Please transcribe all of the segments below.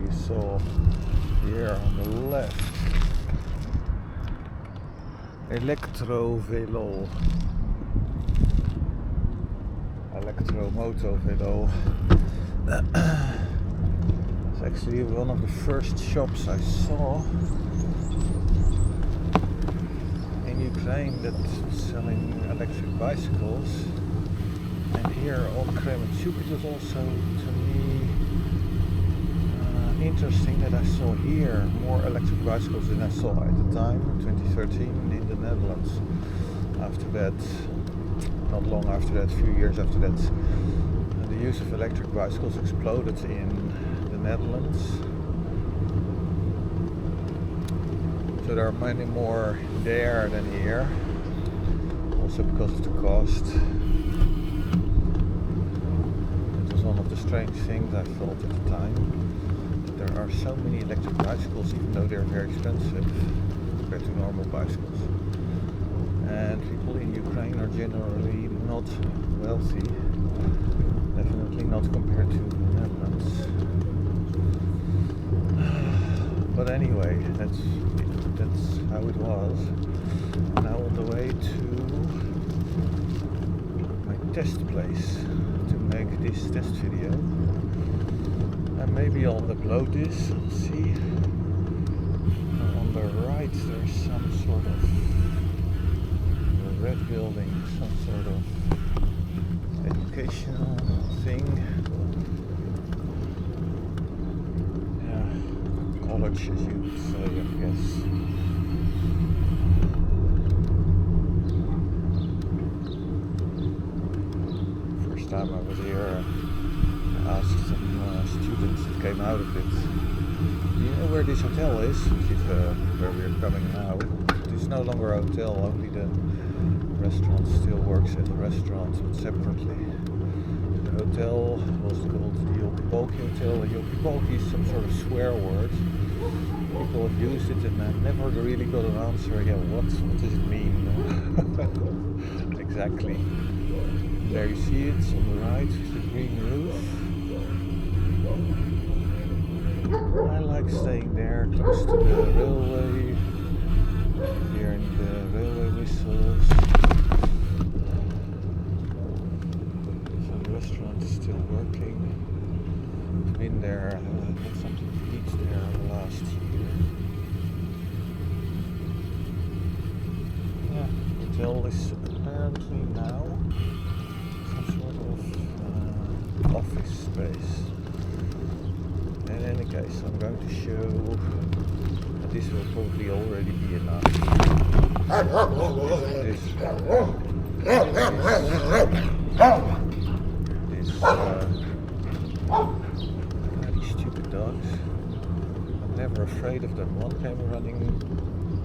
you saw here on the left. Electrovelo. Electromotovelo. It's actually one of the first shops I saw in Ukraine that was selling electric bicycles. And here on Kremenchuk it was also to me interesting that I saw here more electric bicycles than I saw at the time, 2013 in the Netherlands. After that, not long after that, a few years after that, the use of electric bicycles exploded in the Netherlands. So there are many more there than here, also because of the cost. It was one of the strange things I thought at the time, that there are so many electric bicycles even though they're very expensive compared to normal bicycles. And people in Ukraine are generally not wealthy, definitely not compared to the Netherlands. But anyway, that's how it was. Now on the way to my test place to make this test video, and maybe I'll upload this and see. On the right there's some sort of red building, some sort of educational thing. Yeah, college as you would say, I guess. First time I was here, I asked some students that came out of it, do you know where this hotel is? Which is where we're coming now. It's no longer a hotel, only the restaurant still works as a restaurant, but separately. The hotel was called the Yopi-Balki Hotel. The Yopi-Balki is some sort of swear word. People have used it and I never really got an answer. Yeah, what does it mean? Exactly. There you see it on the right with the green roof. I like staying there, close to the railway, hearing the railway whistles. So the restaurant is still working. I've been there, had something to eat there last year. Yeah, the hotel is apparently now some sort of office space. In any case, I'm going to show, and this will probably already be enough. These stupid dogs. I'm never afraid of them. One came running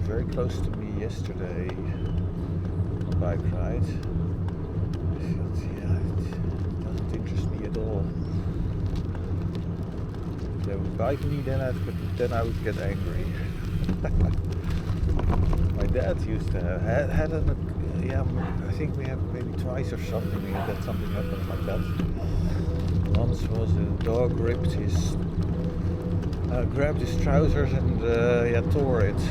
very close to me yesterday on a bike ride. I felt, it doesn't interest me at all. If they would bite me, then I would get angry. My dad used to had a, I think we have maybe twice or something that something happened like that. Once was a dog grabbed his trousers and tore it.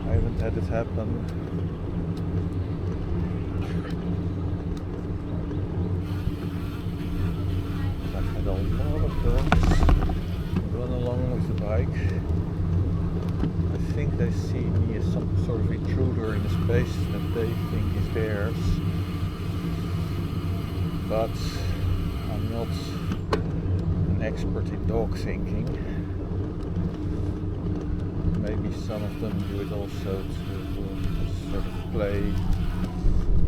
I haven't had it happen. I've had a lot of dogs run along with the bike. I think they see me as some sort of intruder in a space that they think is theirs. But I'm not an expert in dog thinking. Maybe some of them do it also to sort of play.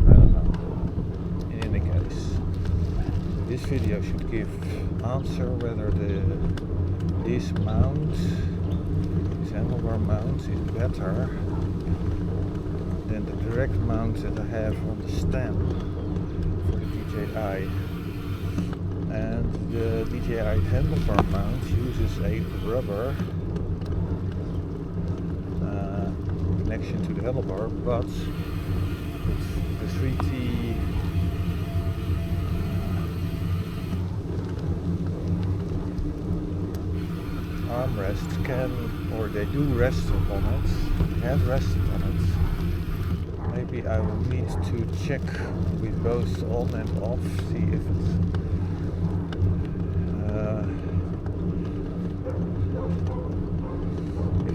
I don't know. In any case, this video should give answer whether this mount, this handlebar mount, is better than the direct mount that I have on the stem for the DJI. And the DJI handlebar mount uses a rubber connection to the handlebar, but with the 3T armrests can, or they do rest on it, have rested on it. Maybe I will need to check with both on and off, see if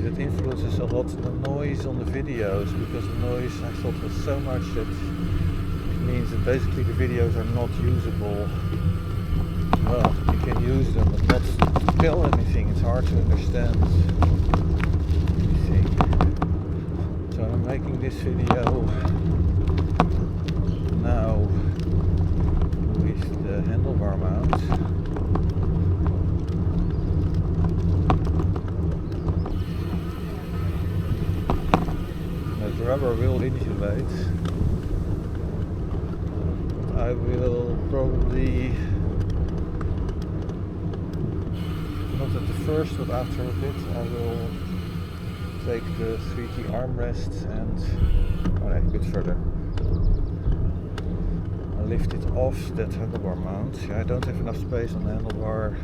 it influences a lot the noise on the videos, because the noise I thought was so much that it means that basically the videos are not usable. Well, you can use them but not tell anything, it's hard to understand anything. So I'm making this video now with the handlebar mount. The rubber will insulate. I will probably, not at the first, but after a bit, I will take the 3T armrest and a bit further. I'll lift it off that handlebar mount. I don't have enough space on the handlebar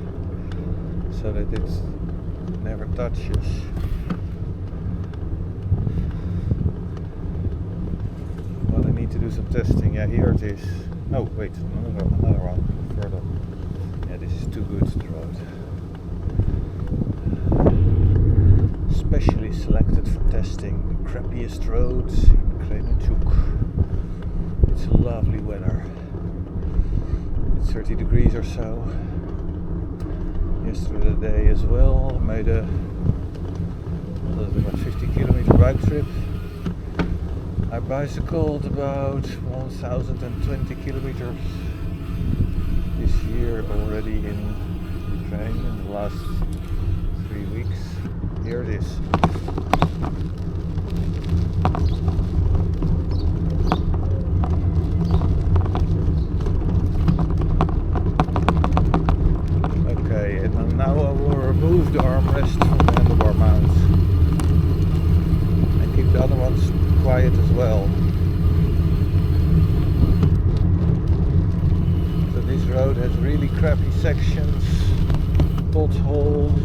so that it never touches. To do some testing. Yeah, here it is. Oh wait, another one further. Yeah, this is too good, the road. Specially selected for testing the crappiest roads in Kremenchuk. It's lovely weather. It's 30 degrees or so. Yesterday as well. Made a little bit about 50-kilometer bike trip. I bicycled about 1020 kilometers this year already in Ukraine in the last 3 weeks. Here it is. Okay, and now I will remove the armrest from the handlebar mount and keep the other ones quiet as well. So this road has really crappy sections, potholes,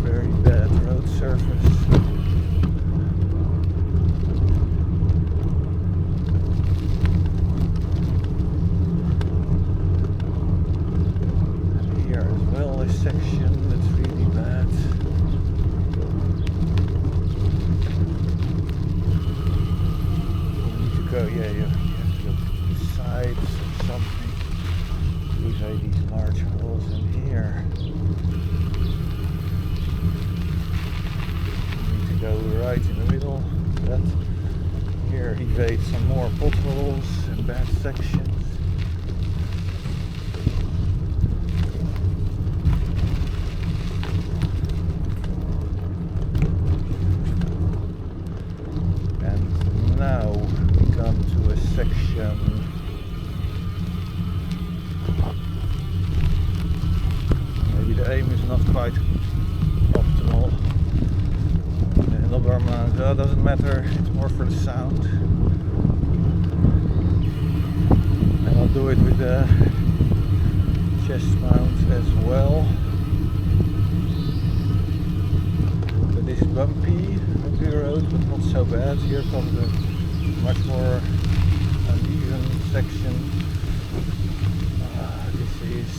very bad road surface. And here as well a section that's really bad. Yeah, you have to look to the sides or something. These are these large holes in here. You need to go right in the middle. That here evades some more potholes and bad sections. And now come to a section maybe the aim is not quite optimal. The handlebar mount doesn't matter, it's more for the sound. And I'll do it with the chest mount as well. So this is bumpy road, but not so bad. Here comes a much more uneven section. This is,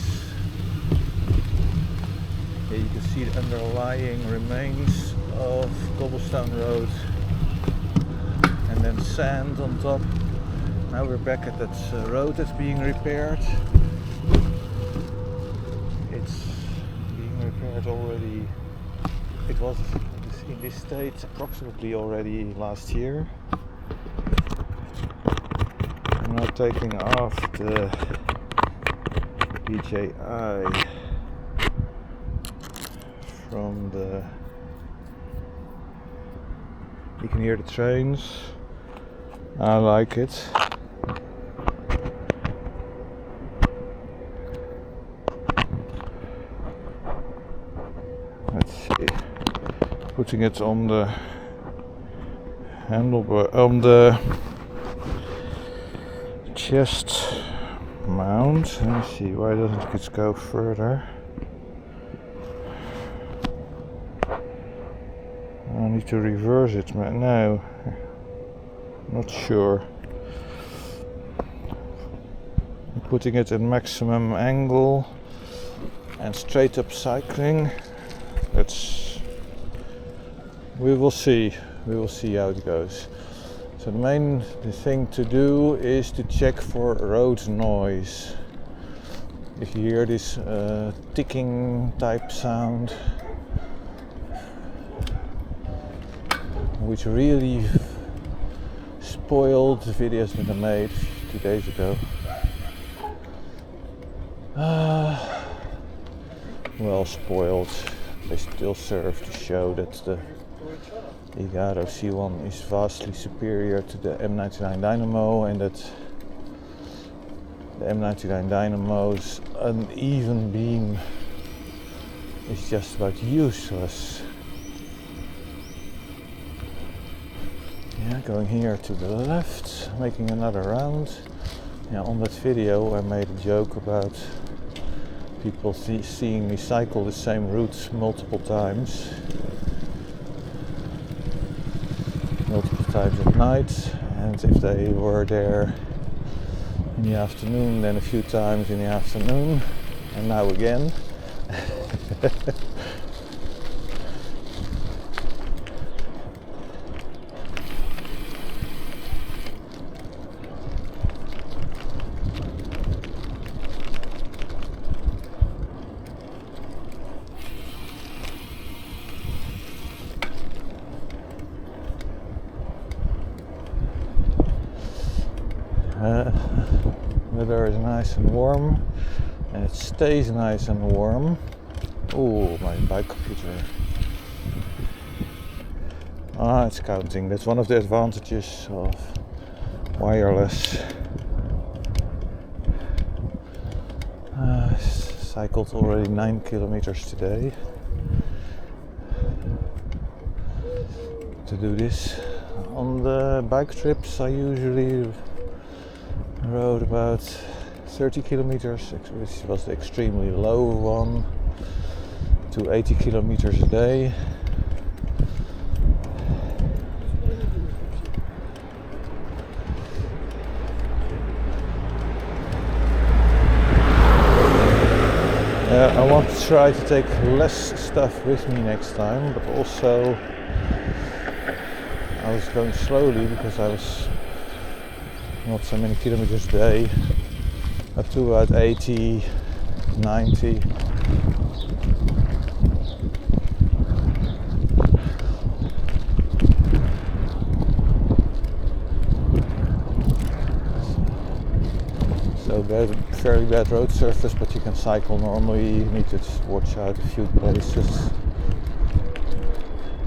yeah, you can see the underlying remains of cobblestone road and then sand on top. Now we're back at that road that's being repaired. It's being repaired already. It was in this state approximately already last year. I'm now taking off the DJI from the, you can hear the trains. I like it. That's putting it on the handlebar, on the chest mount. Let me see, why doesn't it go further? I need to reverse it, but no, not sure. I'm putting it in maximum angle and straight up cycling. We will see how it goes. So the thing to do is to check for road noise. If you hear this ticking type sound, which really spoiled the videos that I made 2 days ago. Well, spoiled. They still serve to show that the Elgato C1 is vastly superior to the M99 Dynamo, and that the M99 Dynamo's uneven beam is just about useless. Yeah, going here to the left, making another round. Yeah, on that video I made a joke about people seeing me cycle the same route multiple times at night, and if they were there in the afternoon, then a few times in the afternoon, and now again. Weather is nice and warm, and it stays nice and warm. Oh, my bike computer. It's counting. That's one of the advantages of wireless. Cycled already 9 kilometers today to do this. On the bike trips I usually rode about 30 kilometers, which was the extremely low one, to 80 kilometers a day. I want to try to take less stuff with me next time, but also I was going slowly because I was not so many kilometers a day, up to about 80, 90. So very bad road surface, but you can cycle normally. You need to watch out a few places.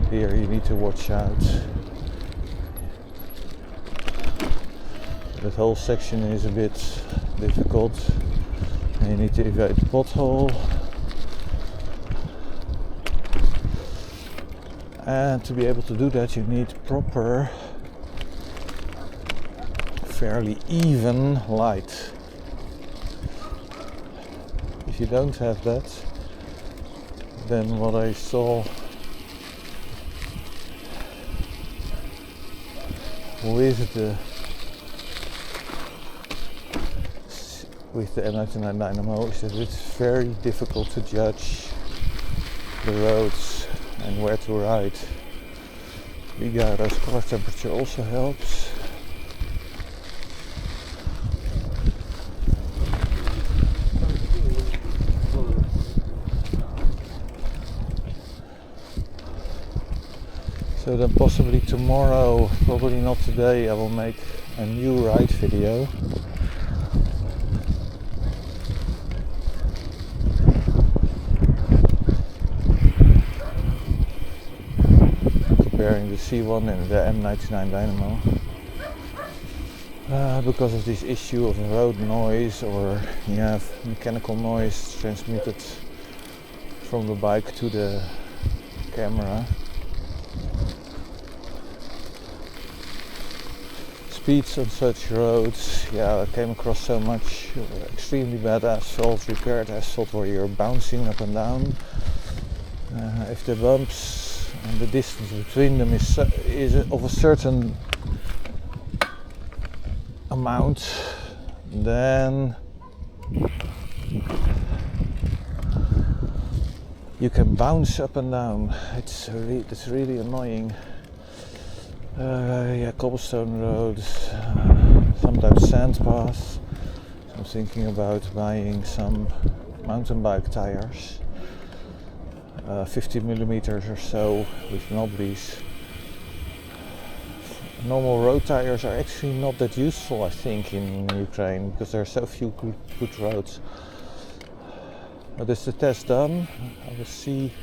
Here you need to watch out. That whole section is a bit difficult, and you need to evade the pothole. And to be able to do that, you need proper, fairly even light. If you don't have that, then what I saw with the M99 Dynamo is that it's very difficult to judge the roads and where to ride. Elgato's color temperature also helps. So then possibly tomorrow, probably not today, I will make a new ride video. Comparing the C1 and the M99 Dynamo. Because of this issue of road noise, or mechanical noise transmitted from the bike to the camera. speeds on such roads. Yeah, I came across so much extremely bad asphalt, repaired asphalt, where you're bouncing up and down. If the bumps and the distance between them is of a certain amount, then you can bounce up and down. It's really annoying. Yeah, cobblestone roads, sometimes sand paths. So I'm thinking about buying some mountain bike tires, 50 millimeters or so with knobbies. Normal road tires are actually not that useful, I think, in Ukraine, because there are so few good roads. But is the test done? I will see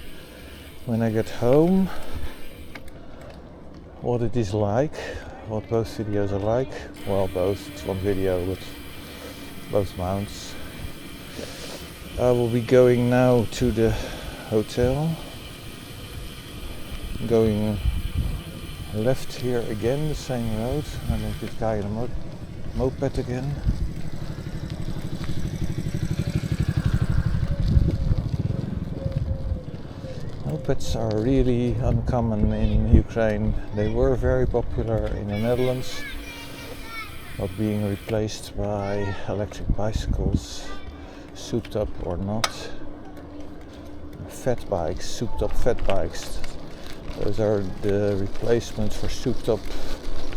when I get home what it is like, what both videos are like. Well, both, it's one video with both mounts. I will be going now to the hotel, going left here again, the same road. I met this guy in a moped again. Mopeds are really uncommon in Ukraine. They were very popular in the Netherlands, but being replaced by electric bicycles, souped up or not. Fat bikes, souped up fat bikes. Those are the replacement for souped up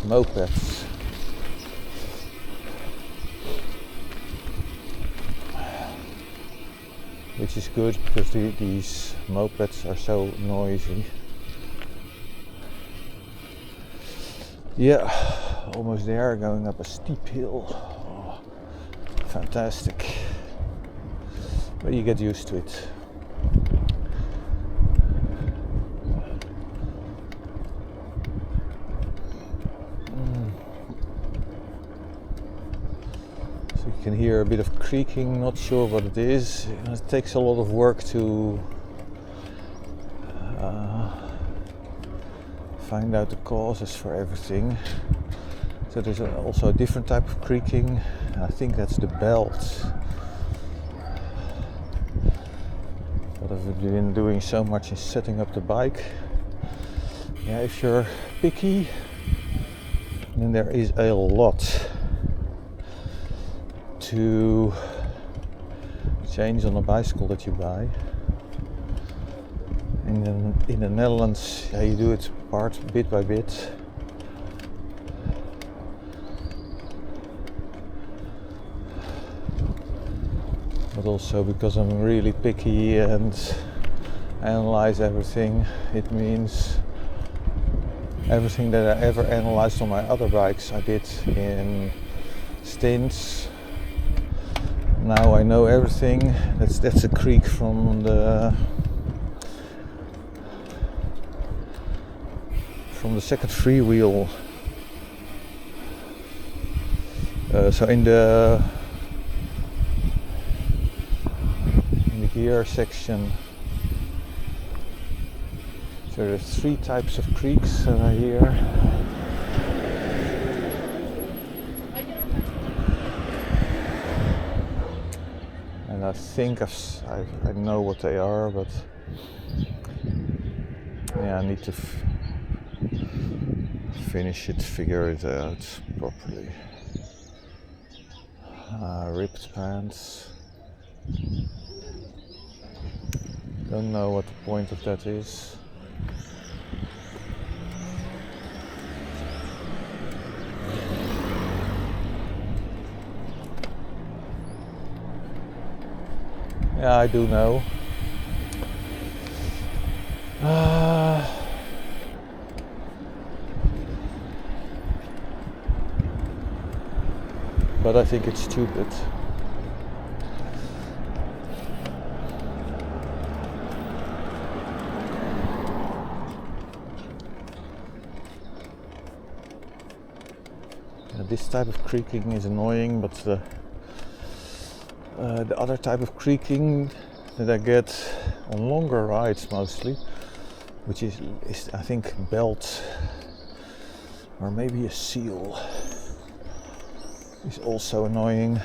mopeds. Which is good, because these mopeds are so noisy. Yeah, almost there, going up a steep hill. Oh, fantastic. But you get used to it. You can hear a bit of creaking, not sure what it is. It takes a lot of work to find out the causes for everything. So there's also a different type of creaking. I think that's the belt. What I've been doing so much is setting up the bike. Yeah, if you're picky, then there is a lot to change on a bicycle that you buy. In the Netherlands, yeah, you do it bit by bit. But also because I'm really picky and analyze everything, it means everything that I ever analyzed on my other bikes I did in stints. Now I know everything. That's a creak from the second freewheel. So in the gear section, so there are 3 types of creaks that I hear. And I think I know what they are, but yeah, I need to figure it out properly. Ripped pants. Don't know what the point of that is. Yeah, I do know. But I think it's stupid. This type of creaking is annoying, but the other type of creaking that I get on longer rides mostly, which is I think belt or maybe a seal. is also annoying.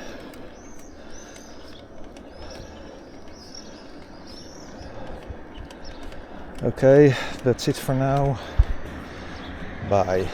Okay, that's it for now. Bye.